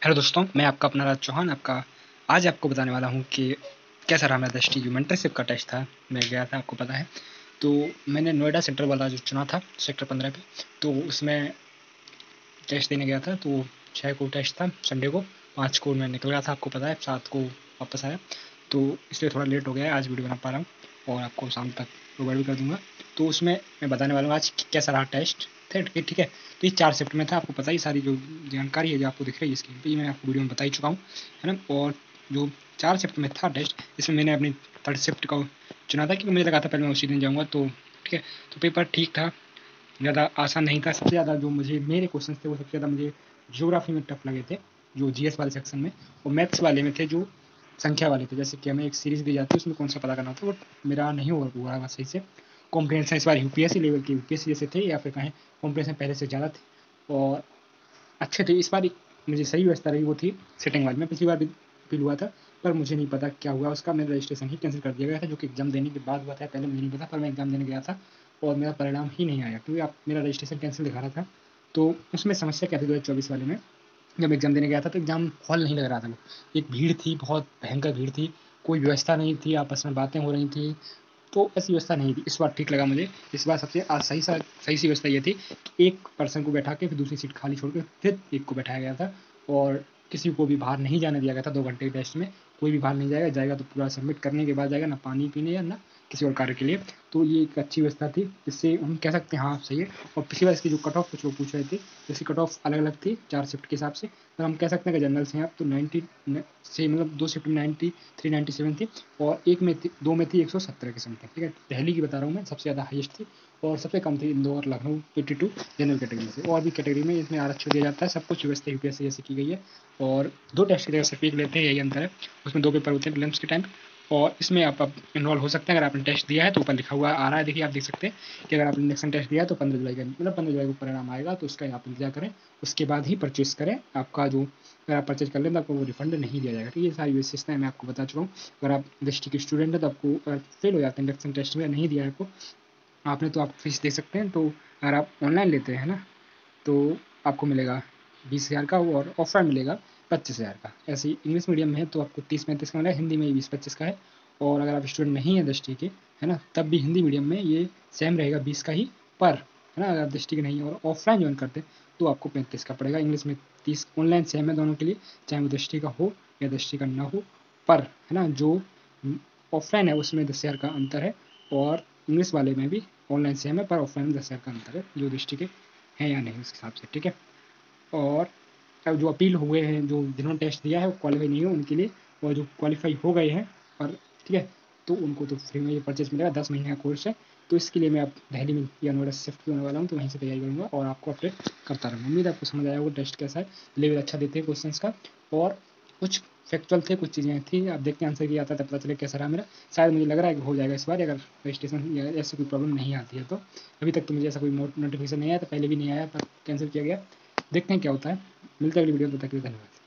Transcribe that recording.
Hello दोस्तों, मैं आपका अपना राज चौहान आज आपको बताने वाला हूँ कि कैसा रहा मेरा दृष्टि जो मेंटरशिप का टेस्ट था। मैं गया था, आपको पता है। तो मैंने नोएडा सेक्टर वाला जो चुना था, सेक्टर 15 पे। तो उसमें टेस्ट देने गया था। तो 6 को टेस्ट था संडे को, 5 को मैं निकल गया था, आपको पता है। 7 को वापस आया, तो इसलिए थोड़ा लेट हो गया है। आज वीडियो बना पा रहा हूँ और आपको शाम तक प्रोवाइड भी कर दूँगा। तो उसमें मैं बताने वाला हूँ आज कैसा रहा टेस्ट। ठीक है। तो ये 4 शिफ्ट में था, आपको पता ही। सारी जो जानकारी है जो आपको दिख रही है स्क्रीन पे, ये मैं आपको वीडियो में बता ही चुका हूँ, है ना। और जो 4 शिफ्ट में था टेस्ट, इसमें मैंने अपनी 3rd शिफ्ट को चुना था, क्योंकि मुझे लगा था पहले मैं उसी दिन जाऊँगा। तो ठीक है। तो पेपर ठीक था, ज़्यादा आसान नहीं था। सबसे ज़्यादा जो मुझे मेरे क्वेश्चन थे वो सबसे ज़्यादा मुझे ज्योग्राफी में टफ लगे थे, जो जीएस वाले सेक्शन में। और मैथ्स वाले में थे, जो संख्या वाले थे। जैसे कि हमें एक सीरीज दी जाती है, उसमें कौन सा पता करना होता है, वो मेरा नहीं हुआ सही से। कॉम्प्रिहेंशन इस बार यूपीएससी लेवल के, यूपीएससी जैसे थे, या फिर कहें कॉम्प्रिहेंशन पहले से ज़्यादा थे और अच्छे थे। इस बार मुझे सही व्यवस्था रही वो थी सिटिंग वाली में। पिछली बार भी फील हुआ था, पर मुझे नहीं पता क्या हुआ उसका। मेरा रजिस्ट्रेशन ही कैंसिल कर दिया गया था, जो कि एग्जाम देने के बाद हुआ था। पहले मुझे नहीं पता, पर मैं एग्जाम देने गया था और मेरा परिणाम ही नहीं आया, क्योंकि आप मेरा रजिस्ट्रेशन कैंसिल दिखा रहा था। तो उसमें समस्या क्या थी 2024 वाले में, जब एग्जाम देने गया था तो एग्जाम हॉल नहीं लग रहा था। वो एक भीड़ थी, बहुत भयंकर भीड़ थी। कोई व्यवस्था नहीं थी, आपस में बातें हो रही थी। तो ऐसी व्यवस्था नहीं थी। इस बार ठीक लगा मुझे। इस बार सबसे सही सी व्यवस्था ये थी कि एक पर्सन को बैठा के फिर दूसरी सीट खाली छोड़ के फिर एक को बैठाया गया था, और किसी को भी बाहर नहीं जाने दिया गया था। 2 घंटे के टेस्ट में कोई भी बाहर नहीं जाएगा, जाएगा तो पूरा सबमिट करने के बाद जाएगा, ना पानी पीने या ना किसी और कार्य के लिए। तो ये एक अच्छी व्यवस्था थी, जिससे हम कह सकते हैं हाँ सही है। और पिछली बार इसकी जो कट ऑफ कुछ लोग पूछ रहे थे, जैसी कट ऑफ अलग अलग थी 4 शिफ्ट के हिसाब से। तो हम कह सकते हैं कि जनरल से हैं आप तो 90 से, मतलब 2 शिफ्ट में 93 97 थी, और एक में थी, 2 में थी 117 की संख्या। ठीक है। दिल्ली की बता रहा हूँ मैं, सबसे ज़्यादा हाईएस्ट थी। और सबसे कम थी इंदौर लखनऊ 82 जनरल कैटेगरी से। और भी कैटेगरी में इसमें आरक्षण दिया जाता है। सब कुछ व्यवस्था यूपीएससी जैसे की गई है। और 2 टेस्ट की जगह सिर्फ एक लेते हैं, यही अंतर है। उसमें 2 पेपर होते हैं प्रीलिम्स के टाइम। और इसमें आप इन्वॉल्व हो सकते हैं अगर आपने टेस्ट दिया है। तो ऊपर लिखा हुआ आ रहा है, देखिए, आप देख सकते हैं कि अगर आपने इंडक्शन टेस्ट दिया है तो 15 जुलाई का, मतलब 15 जुलाई को परिणाम आएगा। तो उसका आप इंतजार करें, उसके बाद ही परचेस करें। आपका जो, अगर आप परचेज कर लें तो आपको वो रिफंड नहीं दिया जाएगा। ठीक है। ये सारी विशेषताएं मैं आपको बता चुका हूँ। अगर आप डिस्ट्रिक्ट के स्टूडेंट हैं तो आपको, अगर फेल हो जाते हैं इंडक्शन टेस्ट में, नहीं दिया है आपको आपने, तो आप फीस दे सकते हैं। तो अगर आप ऑनलाइन लेते हैं ना, तो आपको मिलेगा 20,000 का, और ऑफलाइन मिलेगा 25,000 का। ऐसे ही इंग्लिश मीडियम में है तो आपको 30-35 का मिलेगा, हिंदी में 20-25 का है। और अगर आप स्टूडेंट नहीं है दृष्टि के, है ना, तब भी हिंदी मीडियम में ये सेम रहेगा 20 का ही पर, है ना। अगर आप दृष्टि के नहीं है और ऑफलाइन ज्वाइन करते हैं तो आपको 35 का पड़ेगा। इंग्लिश में 30, ऑनलाइन सेम है दोनों के लिए, चाहे वो दृष्टि का हो या दृष्टि का ना हो। पर, है ना, जो ऑफलाइन है उसमें 10,000 का अंतर है, और इंग्लिश वाले में भी ऑनलाइन सेम है पर ऑफलाइन में 10,000 का अंतर है, जो दृष्टि के हैं या नहीं उस हिसाब से। ठीक है। और अब जो अपील हुए हैं, जो जिन्होंने टेस्ट दिया है वो क्वालिफाई नहीं है उनके लिए, और जो क्वालिफाई हो गए हैं, और ठीक है, तो उनको तो फ्री में ये परचेस मिलेगा। 10 महीने का कोर्स है। तो इसके लिए मैं अब दिल्ली में या नोएडा से शिफ्ट होने वाला हूँ, तो वहीं से तैयारी करूँगा और आपको अपडेट करता रहूँगा। उम्मीद है आपको समझ आया होगा टेस्ट कैसा है। लेवल अच्छा देते हैं क्वेश्चन का, और कुछ फैक्चुअल थे, कुछ चीज़ें थी। आप देखते हैं आंसर किया आता है, पता चले कैसा रहा मेरा। शायद मुझे लग रहा है कि हो जाएगा इस बार, अगर रजिस्ट्रेशन या ऐसी कोई प्रॉब्लम नहीं आती है तो। अभी तक तो मुझे ऐसा कोई नोटिफिकेशन नहीं आया था, पहले भी नहीं आया पर कैंसिल किया गया। देखते हैं क्या होता है। मिलते हैं अगली वीडियो में, तब तक के लिए धन्यवाद।